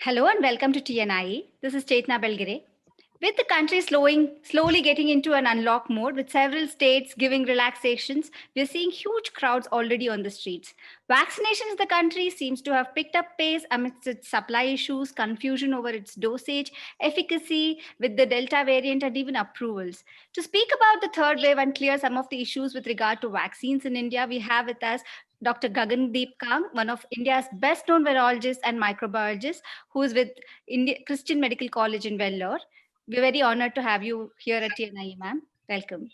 Hello and welcome to TNIE. This is Chetna Belgire. With the country slowly getting into an unlock mode, with several states giving relaxations, we're seeing huge crowds already on the streets. Vaccination in the country seems to have picked up pace amidst its supply issues, confusion over its dosage, efficacy with the Delta variant, and even approvals. To speak about the third wave and clear some of the issues with regard to vaccines in India, we have with us Dr. Gagandeep Kang, one of India's best known virologists and microbiologists, who is with Christian Medical College in Vellore. We're very honored to have you here at TNIE, ma'am. Welcome.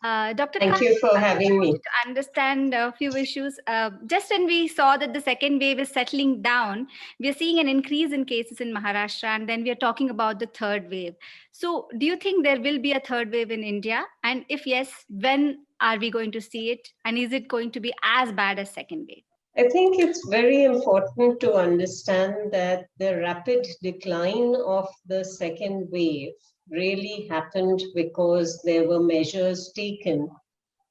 Dr. Khan, Thank you for I just having me. wanted to understand a few issues. Just when we saw that the second wave is settling down, we are seeing an increase in cases in Maharashtra, and then we are talking about the third wave. So, do you think there will be a third wave in India? And if yes, when are we going to see it? And is it going to be as bad as second wave? I think it's very important to understand that the rapid decline of the second wave really happened because there were measures taken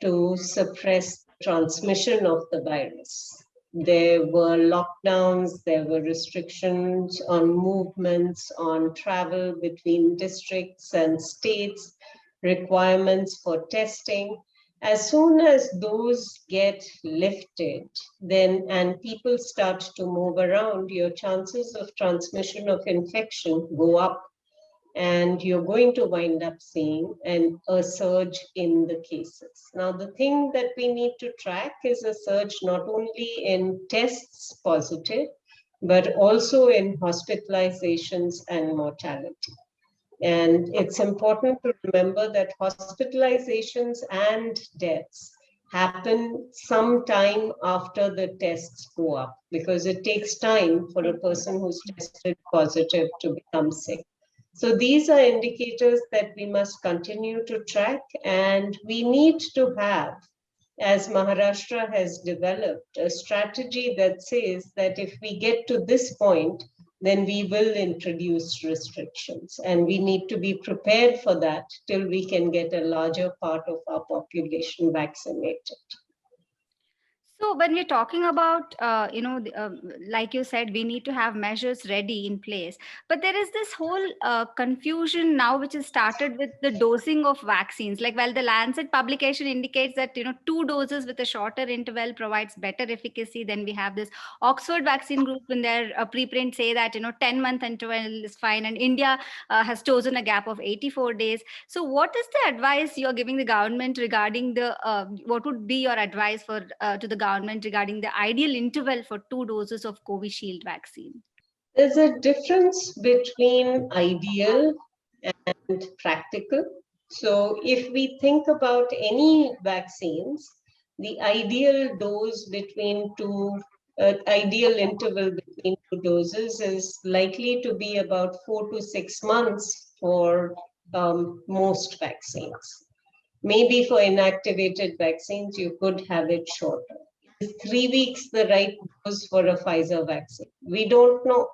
to suppress transmission of the virus. There were lockdowns, there were restrictions on movements, on travel between districts and states, requirements for testing. As soon as those get lifted, then and people start to move around, your chances of transmission of infection go up, and you're going to wind up seeing a surge in the cases. Now, the thing that we need to track is a surge not only in tests positive, but also in hospitalizations and mortality. And it's important to remember that hospitalizations and deaths happen sometime after the tests go up, because it takes time for a person who's tested positive to become sick. So these are indicators that we must continue to track, and we need to have, as Maharashtra has developed, a strategy that says that if we get to this point, then we will introduce restrictions. And we need to be prepared for that till we can get a larger part of our population vaccinated. So when we're talking about, like you said, we need to have measures ready in place. But there is this whole confusion now, which has started with the dosing of vaccines. Like, while the Lancet publication indicates that, two doses with a shorter interval provides better efficacy, then we have this Oxford Vaccine Group in their preprint say that, 10-month interval is fine. And India has chosen a gap of 84 days. So what is the advice you're giving the government regarding what would be your advice to the government regarding the ideal interval for 2 doses of Covishield vaccine? There's a difference between ideal and practical. So if we think about any vaccines, the ideal dose between ideal interval between two doses is likely to be about 4 to 6 months for most vaccines. Maybe for inactivated vaccines, you could have it shorter. Is 3 weeks the right dose for a Pfizer vaccine? We don't know,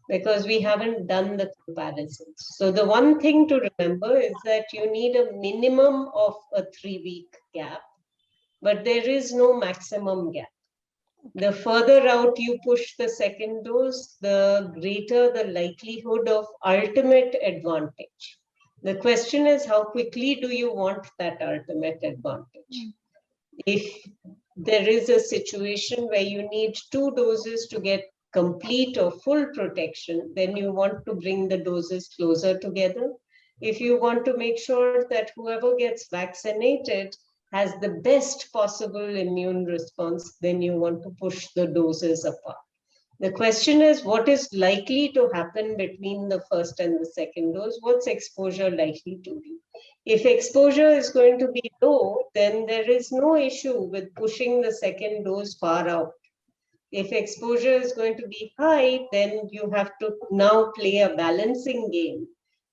because we haven't done the comparisons. So the one thing to remember is that you need a minimum of a 3-week gap, but there is no maximum gap. The further out you push the second dose, the greater the likelihood of ultimate advantage. The question is, how quickly do you want that ultimate advantage? If there is a situation where you need 2 doses to get complete or full protection, then you want to bring the doses closer together. If you want to make sure that whoever gets vaccinated has the best possible immune response, then you want to push the doses apart. The question is, what is likely to happen between the first and the second dose? What's exposure likely to be? If exposure is going to be low, then there is no issue with pushing the second dose far out. If exposure is going to be high, then you have to now play a balancing game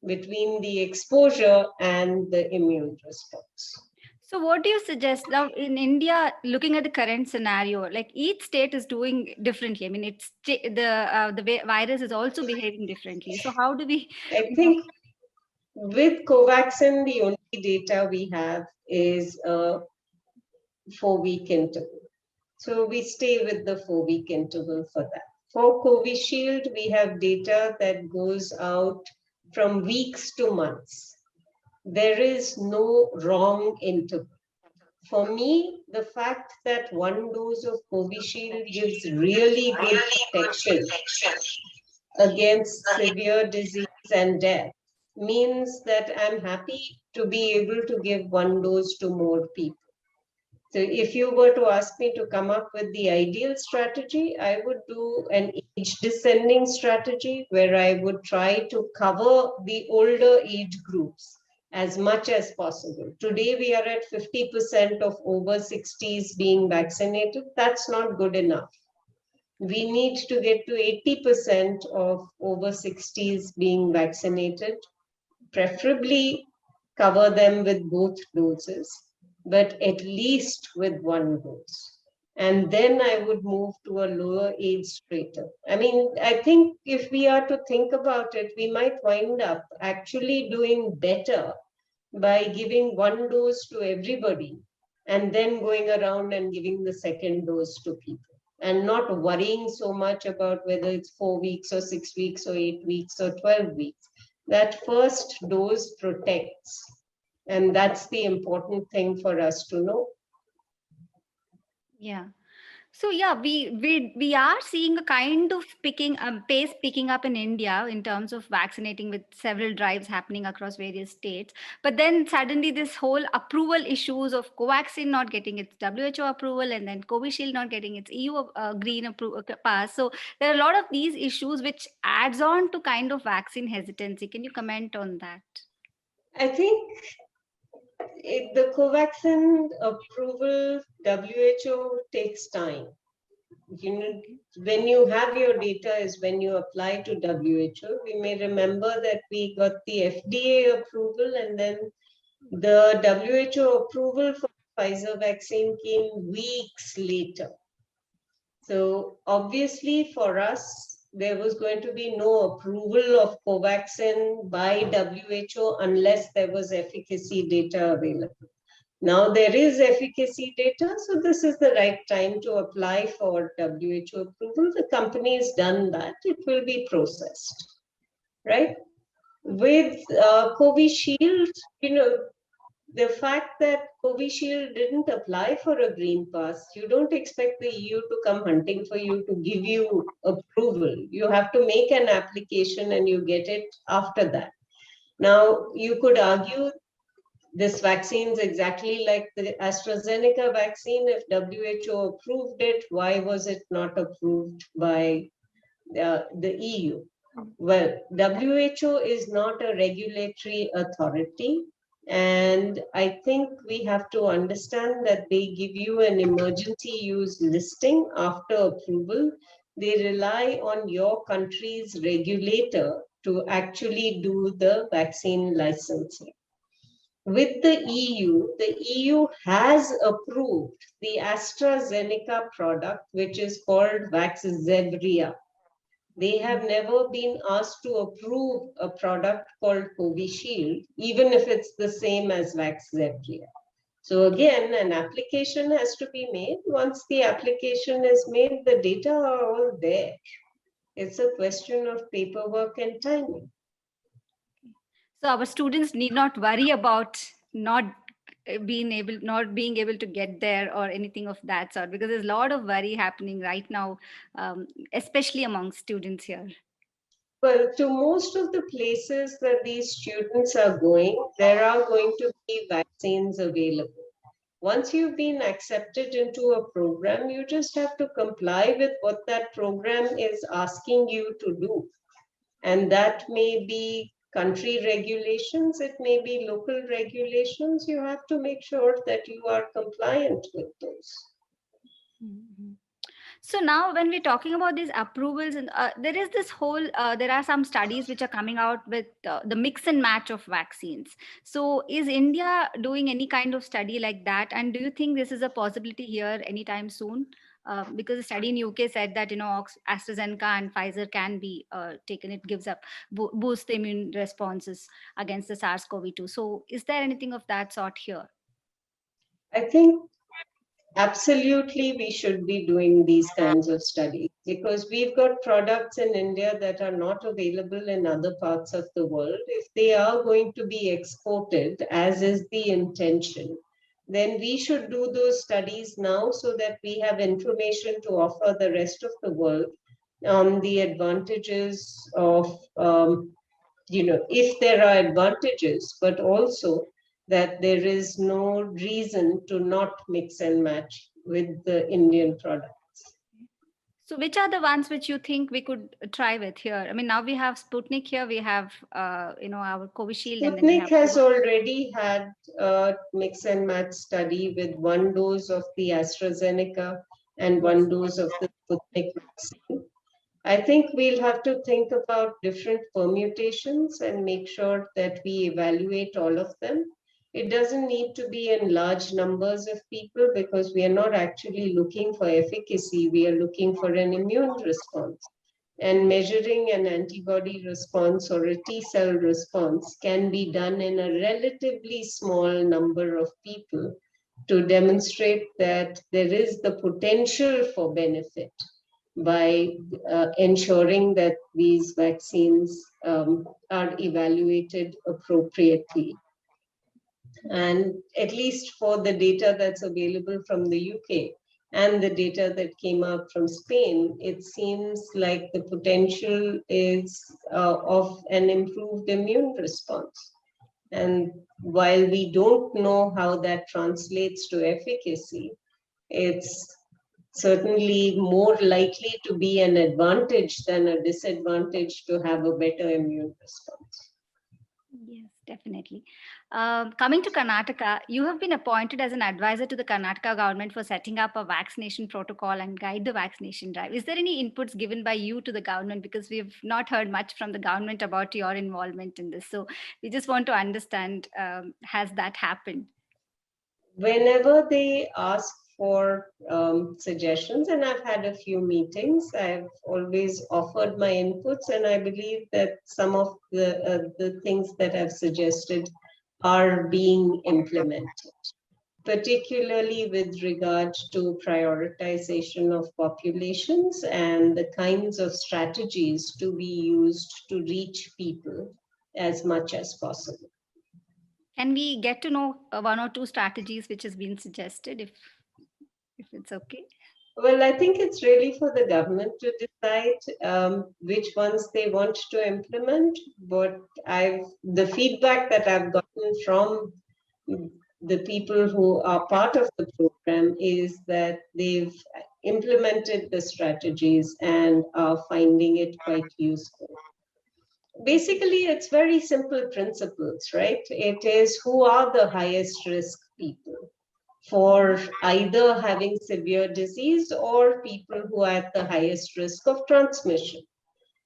between the exposure and the immune response. So what do you suggest now in India, looking at the current scenario, like each state is doing differently? I mean, the virus is also behaving differently. So how do we? I think with Covaxin, the only data we have is a 4-week interval. So we stay with the 4-week interval for that. For Covishield, we have data that goes out from weeks to months. There is no wrong interval. For me, the fact that one dose of Covishield gives really good protection against severe disease and death means that I'm happy to be able to give one dose to more people. So if you were to ask me to come up with the ideal strategy, I would do an age descending strategy where I would try to cover the older age groups as much as possible. Today we are at 50% of over 60s being vaccinated. That's not good enough. We need to get to 80% of over 60s being vaccinated, preferably cover them with both doses, but at least with one dose. And then I would move to a lower age strata. I mean, I think if we are to think about it, we might wind up actually doing better by giving one dose to everybody and then going around and giving the second dose to people and not worrying so much about whether it's 4 weeks or 6 weeks or 8 weeks or 12 weeks. That first dose protects. And that's the important thing for us to know. Yeah. So yeah, we are seeing a kind of pace picking up in India in terms of vaccinating, with several drives happening across various states. But then suddenly this whole approval issues of Covaxin not getting its WHO approval, and then Covishield not getting its EU green pass. So there are a lot of these issues which adds on to kind of vaccine hesitancy. Can you comment on that? I think the Covaxin approval, WHO takes time. You know, when you have your data is when you apply to WHO. We may remember that we got the FDA approval, and then the WHO approval for Pfizer vaccine came weeks later. So obviously for us, there was going to be no approval of Covaxin by WHO unless there was efficacy data available. Now there is efficacy data, so this is the right time to apply for WHO approval. The company has done that. It will be processed, right? With Covishield, you know, the fact that Covishield didn't apply for a green pass, you don't expect the EU to come hunting for you to give you approval. You have to make an application and you get it after that. Now, you could argue this vaccine is exactly like the AstraZeneca vaccine. If WHO approved it, why was it not approved by the EU? Well, WHO is not a regulatory authority. And I think we have to understand that they give you an emergency use listing after approval. They rely on your country's regulator to actually do the vaccine licensing. With the EU has approved the AstraZeneca product, which is called Vaxzevria. They have never been asked to approve a product called Covishield, even if it's the same as Vaxzevria. So again, an application has to be made. Once the application is made, the data are all there. It's a question of paperwork and timing. So our students need not worry about not being able to get there or anything of that sort, because there's a lot of worry happening right now, especially among students here. Well, to most of the places that these students are going, there are going to be vaccines available. Once you've been accepted into a program, you just have to comply with what that program is asking you to do. And that may be country regulations, it may be local regulations. You have to make sure that you are compliant with those. Mhm. So now when we're talking about these approvals, and there is this whole, there are some studies which are coming out with the mix and match of vaccines. So is India doing any kind of study like that? And do you think this is a possibility here anytime soon? Because the study in UK said that, AstraZeneca and Pfizer can be taken. It gives up boost the immune responses against the SARS-CoV-2. So is there anything of that sort here? I think absolutely we should be doing these kinds of studies, because we've got products in India that are not available in other parts of the world. If they are going to be exported, as is the intention, then we should do those studies now so that we have information to offer the rest of the world on the advantages of, if there are advantages, but also that there is no reason to not mix and match with the Indian product. So which are the ones which you think we could try with here? I mean, now we have Sputnik here, we have, our Covishield, and then we Sputnik have has already had a mix and match study with one dose of the AstraZeneca and one dose of the Sputnik vaccine. I think we'll have to think about different permutations and make sure that we evaluate all of them. It doesn't need to be in large numbers of people, because we are not actually looking for efficacy. We are looking for an immune response. And measuring an antibody response or a T cell response can be done in a relatively small number of people to demonstrate that there is the potential for benefit by ensuring that these vaccines are evaluated appropriately. And at least for the data that's available from the UK and the data that came out from Spain, it seems like the potential is of an improved immune response. And while we don't know how that translates to efficacy, it's certainly more likely to be an advantage than a disadvantage to have a better immune response. Yes, definitely. Coming to Karnataka, you have been appointed as an advisor to the Karnataka government for setting up a vaccination protocol and guide the vaccination drive. Is there any inputs given by you to the government? Because we've not heard much from the government about your involvement in this. So we just want to understand, has that happened? Whenever they ask for suggestions, and I've had a few meetings, I've always offered my inputs, and I believe that some of the things that I've suggested are being implemented, particularly with regard to prioritization of populations and the kinds of strategies to be used to reach people as much as possible. Can we get to know one or two strategies which has been suggested, if it's okay? Well, I think it's really for the government to decide which ones they want to implement. But the feedback that I've gotten from the people who are part of the program is that they've implemented the strategies and are finding it quite useful. Basically, it's very simple principles, right? It is who are the highest risk people for either having severe disease or people who are at the highest risk of transmission.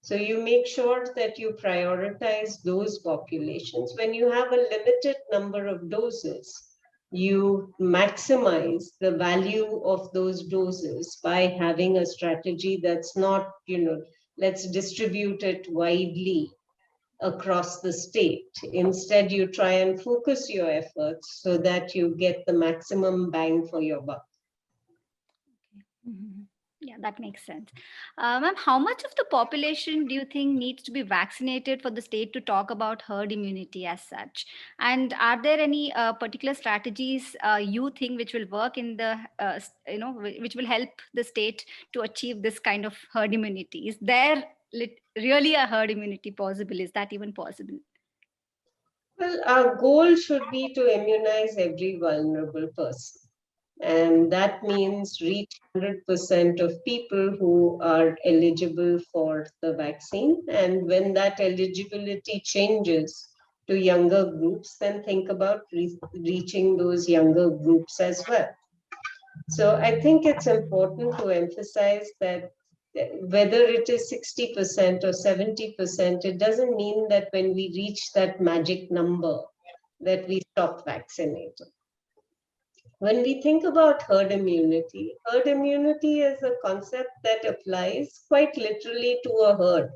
So you make sure that you prioritize those populations. When you have a limited number of doses, you maximize the value of those doses by having a strategy that's not, let's distribute it widely across the state. Instead, you try and focus your efforts so that you get the maximum bang for your buck. Mhm. Yeah, that makes sense. Ma'am, how much of the population do you think needs to be vaccinated for the state to talk about herd immunity as such? And are there any particular strategies you think which will work in the, which will help the state to achieve this kind of herd immunity? Is there really a herd immunity possible? Is that even possible? Well, our goal should be to immunize every vulnerable person. And that means reach 100% of people who are eligible for the vaccine. And when that eligibility changes to younger groups, then think about reaching those younger groups as well. So I think it's important to emphasize that whether it is 60% or 70%, it doesn't mean that when we reach that magic number that we stop vaccinating. When we think about herd immunity is a concept that applies quite literally to a herd,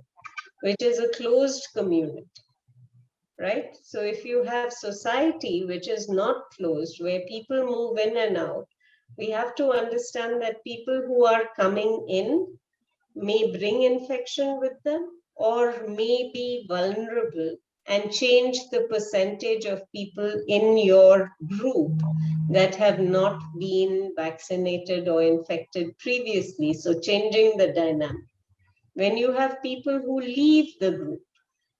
which is a closed community, right? So if you have society which is not closed, where people move in and out, We have to understand that people who are coming in may bring infection with them or may be vulnerable, and change the percentage of people in your group that have not been vaccinated or infected previously. So changing the dynamic. When you have people who leave the group,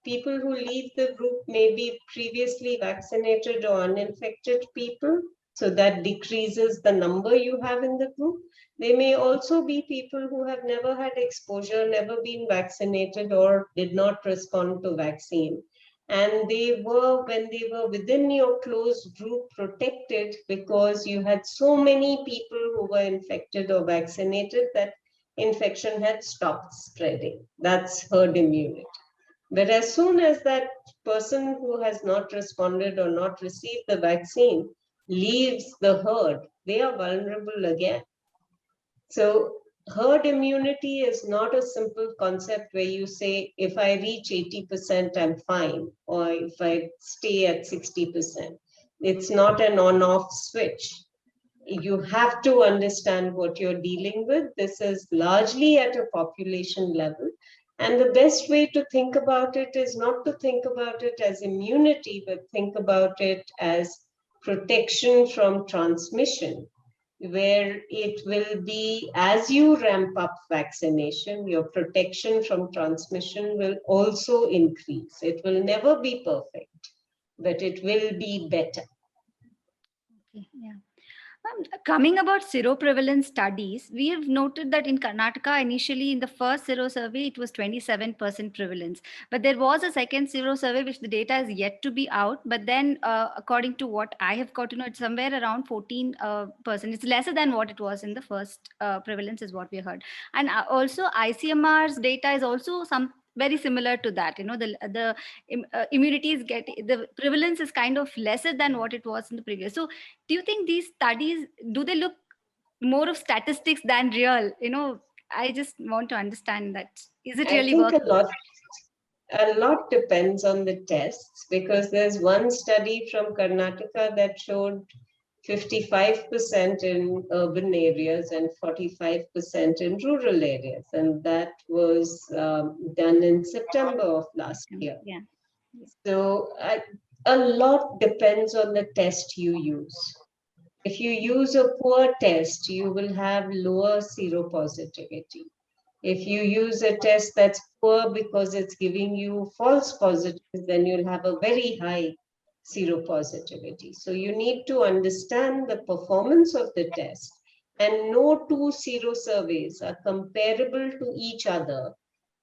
people who leave the group may be previously vaccinated or uninfected people, so that decreases the number you have in the group. They may also be people who have never had exposure, never been vaccinated, or did not respond to vaccine. And they were, when they were within your closed group, protected because you had so many people who were infected or vaccinated that infection had stopped spreading. That's herd immunity. But as soon as that person who has not responded or not received the vaccine leaves the herd, they are vulnerable again. So herd immunity is not a simple concept where you say, if I reach 80%, I'm fine, or if I stay at 60%. It's not an on-off switch. You have to understand what you're dealing with. This is largely at a population level. And the best way to think about it is not to think about it as immunity, but think about it as protection from transmission, where it will be, as you ramp up vaccination, your protection from transmission will also increase. It will never be perfect, but it will be better. Okay, yeah. Coming about seroprevalence studies, we have noted that in Karnataka, initially in the first sero survey, it was 27% prevalence. But there was a second sero survey, which the data is yet to be out. But then, according to what I have got to know, it's somewhere around 14%. It's lesser than what it was in the first prevalence, is what we heard. And also, ICMR's data is also very similar to that. You know, the immunity is the prevalence is kind of lesser than what it was in the previous. So do you think these studies, do they look more of statistics than real? You know, I just want to understand that. Is it I really think working? a lot depends on the tests, because there's one study from Karnataka that showed 55% in urban areas and 45% in rural areas. And that was done in September of last year. Yeah. So a lot depends on the test you use. If you use a poor test, you will have lower seropositivity. If you use a test that's poor because it's giving you false positives, then you'll have a very high seropositivity. So you need to understand the performance of the test, and no two sero surveys are comparable to each other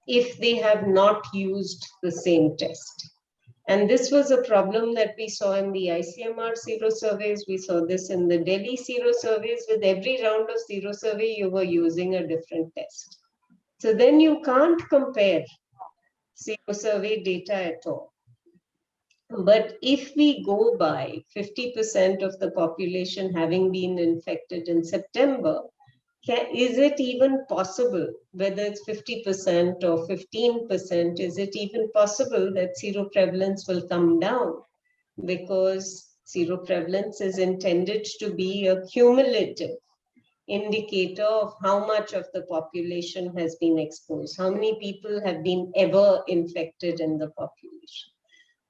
if they have not used the same test. And this was a problem that we saw in the ICMR sero surveys. We saw this in the Delhi sero surveys. With every round of sero survey, you were using a different test. So then you can't compare sero survey data at all. But if we go by 50% of the population having been infected in September, is it even possible, whether it's 50% or 15%, is it even possible that seroprevalence will come down? Because seroprevalence is intended to be a cumulative indicator of how much of the population has been exposed, how many people have been ever infected in the population.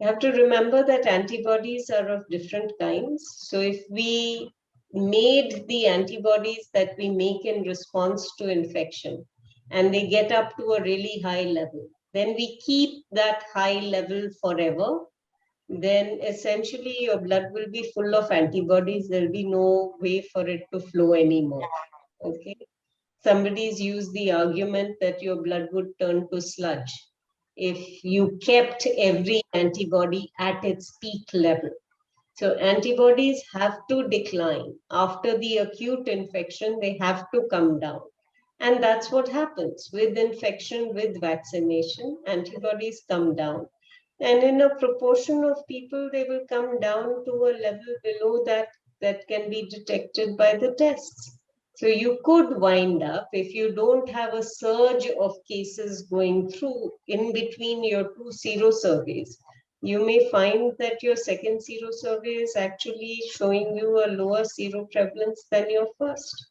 You have to remember that antibodies are of different kinds. So if we made the antibodies that we make in response to infection and they get up to a really high level, then we keep that high level forever, then essentially your blood will be full of antibodies. There'll be no way for it to flow anymore. Okay. Somebody's used the argument that your blood would turn to sludge if you kept every antibody at its peak level. So antibodies have to decline. After the acute infection, they have to come down. And that's what happens with infection, with vaccination, antibodies come down. And in a proportion of people, they will come down to a level below that can be detected by the tests. So you could wind up, if you don't have a surge of cases going through in between your two sero surveys, you may find that your second sero survey is actually showing you a lower sero prevalence than your first.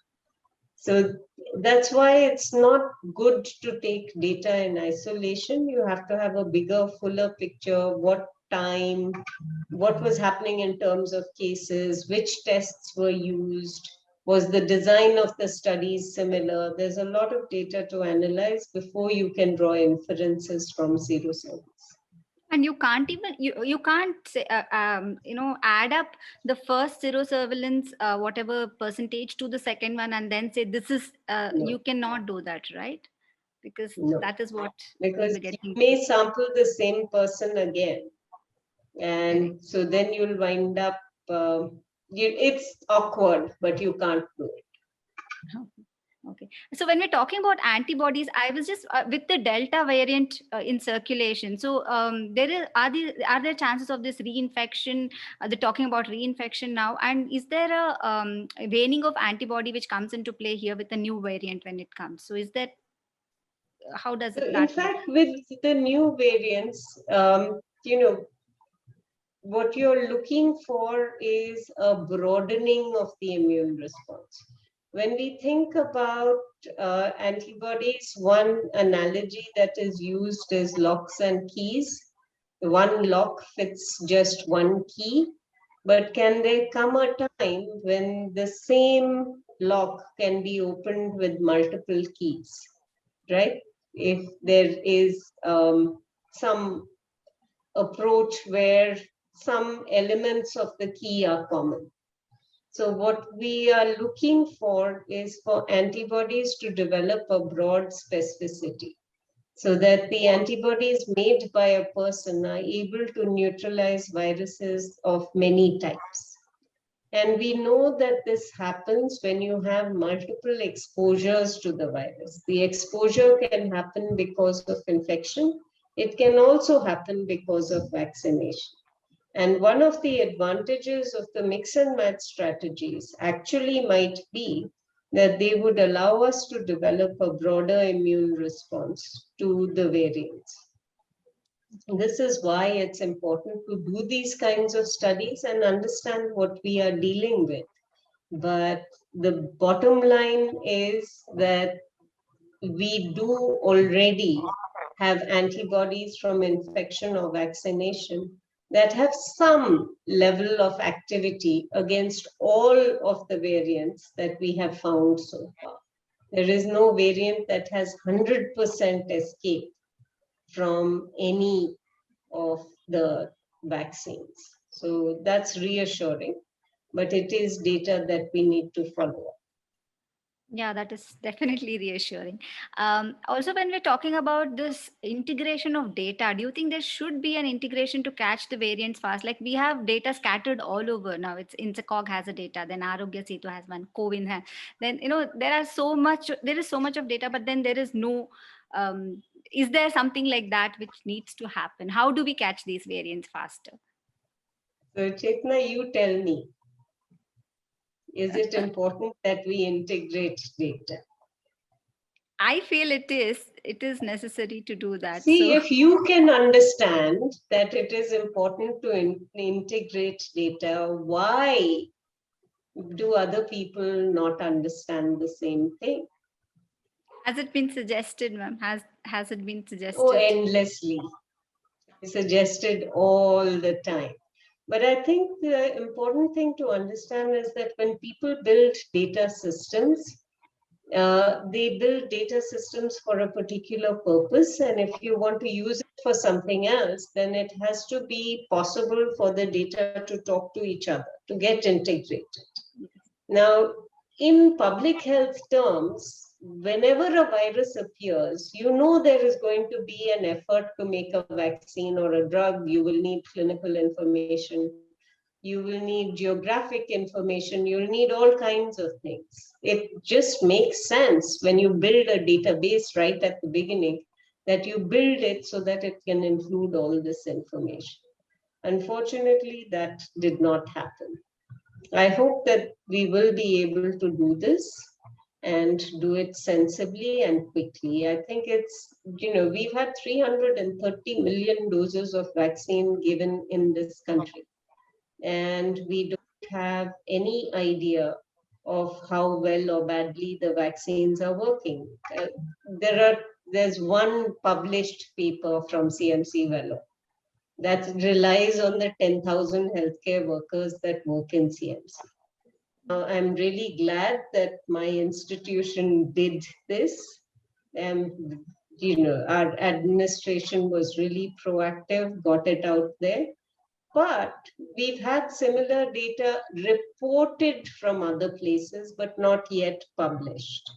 So that's why it's not good to take data in isolation. You have to have a bigger, fuller picture, what time, what was happening in terms of cases, which tests were used, was the design of the studies similar? There's a lot of data to analyze before you can draw inferences from sero surveys. And you can't even you can't say, add up the first zero surveillance whatever percentage to the second one and then say this is No. you cannot do that, right? Because No. that is what Because we're getting. you may sample the same person again, and so then you'll wind up it's awkward, but you can't do it. Okay. So when we're talking about antibodies, I was just with the Delta variant in circulation. So are there chances of this reinfection? They're talking about reinfection now, and is there a waning of antibody which comes into play here with the new variant when it comes? So is that how does So it in that fact, work? with the new variants, what you're looking for is a broadening of the immune response. When we think about antibodies, one analogy that is used is locks and keys. One lock fits just one key, but can there come a time when the same lock can be opened with multiple keys, right? If there is some approach where some elements of the key are common. So what we are looking for is for antibodies to develop a broad specificity so that the antibodies made by a person are able to neutralize viruses of many types. And we know that this happens when you have multiple exposures to the virus. The exposure can happen because of infection. It can also happen because of vaccination. And one of the advantages of the mix and match strategies actually might be that they would allow us to develop a broader immune response to the variants. This is why it's important to do these kinds of studies and understand what we are dealing with. But the bottom line is that we do already have antibodies from infection or vaccination that have some level of activity against all of the variants that we have found so far. There is no variant that has 100% escape from any of the vaccines. So that's reassuring, but it is data that we need to follow up. Yeah, that is definitely reassuring. Also, when we're talking about this integration of data, do you think there should be an integration to catch the variants fast? Like we have data scattered all over now. It's INSACOG has a data, then Arogya Setu has one, Cowin has. Then there is so much of data, but then there is no. Is there something like that which needs to happen? How do we catch these variants faster? So Chetna, you tell me. Is it important that we integrate data? I feel it is necessary to do that. See, So if you can understand that it is important to integrate data, why do other people not understand the same thing? has it been suggested, ma'am? Has it been suggested? Oh, endlessly. Suggested all the time. But I think the important thing to understand is that when people build data systems, they build data systems for a particular purpose. And if you want to use it for something else, then it has to be possible for the data to talk to each other, to get integrated. Now, in public health terms, whenever a virus appears, you know there is going to be an effort to make a vaccine or a drug. You will need clinical information. You will need geographic information. You'll need all kinds of things. It just makes sense when you build a database right at the beginning that you build it so that it can include all this information. Unfortunately, that did not happen. I hope that we will be able to do this and do it sensibly and quickly. I think it's we've had 330 million doses of vaccine given in this country, and we don't have any idea of how well or badly the vaccines are working. There's one published paper from CMC Vellore that relies on the 10,000 healthcare workers that work in CMC. I'm really glad that my institution did this. And, our administration was really proactive, got it out there. But we've had similar data reported from other places, but not yet published.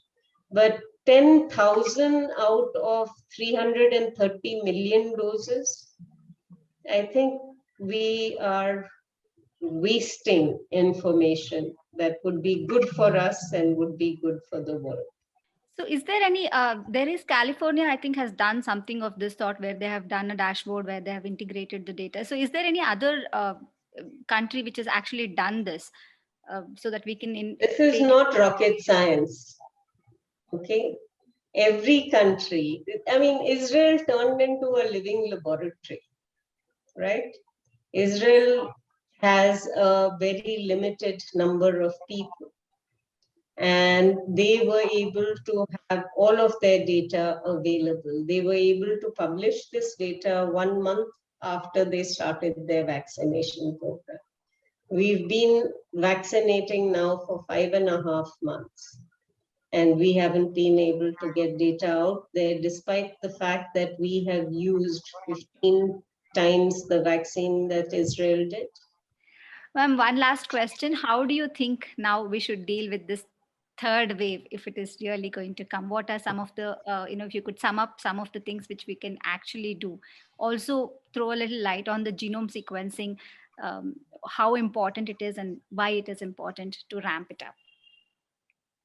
But 10,000 out of 330 million doses, I think we are wasting information that would be good for us and would be good for the world. So is there any, there is California, I think, has done something of this sort where they have done a dashboard where they have integrated the data. So is there any other country which has actually done this so that we can... This is not rocket science, okay? Every country, Israel turned into a living laboratory, right? Israel has a very limited number of people, and they were able to have all of their data available. They were able to publish this data 1 month after they started their vaccination program. We've been vaccinating now for 5.5 months, and we haven't been able to get data out there, despite the fact that we have used 15 times the vaccine that Israel did. Ma'am, one last question. How do you think now we should deal with this third wave, if it is really going to come? What are some of the, if you could sum up some of the things which we can actually do? Also throw a little light on the genome sequencing, how important it is and why it is important to ramp it up.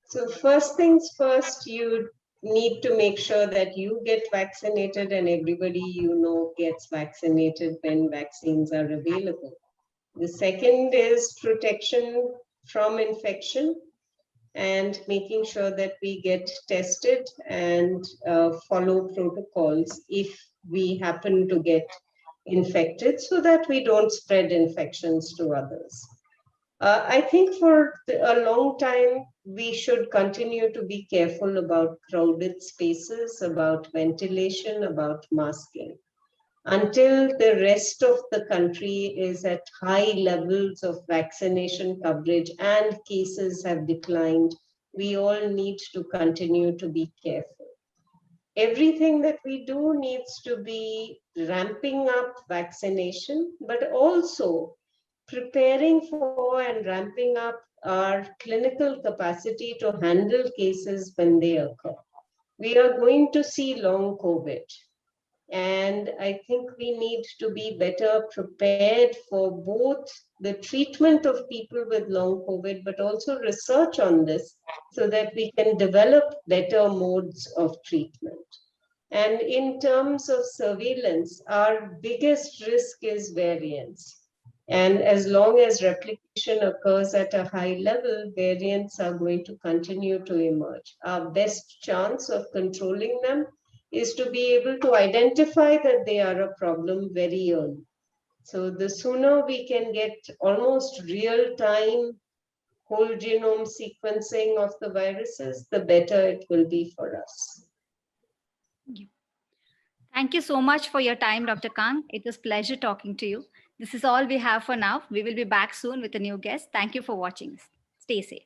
So first things first, you need to make sure that you get vaccinated and everybody you know gets vaccinated when vaccines are available. The second is protection from infection and making sure that we get tested and follow protocols if we happen to get infected so that we don't spread infections to others. I think for a long time, we should continue to be careful about crowded spaces, about ventilation, about masking. Until the rest of the country is at high levels of vaccination coverage and cases have declined, we all need to continue to be careful. Everything that we do needs to be ramping up vaccination, but also preparing for and ramping up our clinical capacity to handle cases when they occur. We are going to see long COVID. And I think we need to be better prepared for both the treatment of people with long COVID, but also research on this so that we can develop better modes of treatment. And in terms of surveillance, our biggest risk is variants. And as long as replication occurs at a high level, variants are going to continue to emerge. Our best chance of controlling them is to be able to identify that they are a problem very early. So the sooner we can get almost real-time whole genome sequencing of the viruses, the better it will be for us. Thank you so much for your time, Dr. Kang. It was a pleasure talking to you. This is all we have for now. We will be back soon with a new guest. Thank you for watching. Stay safe.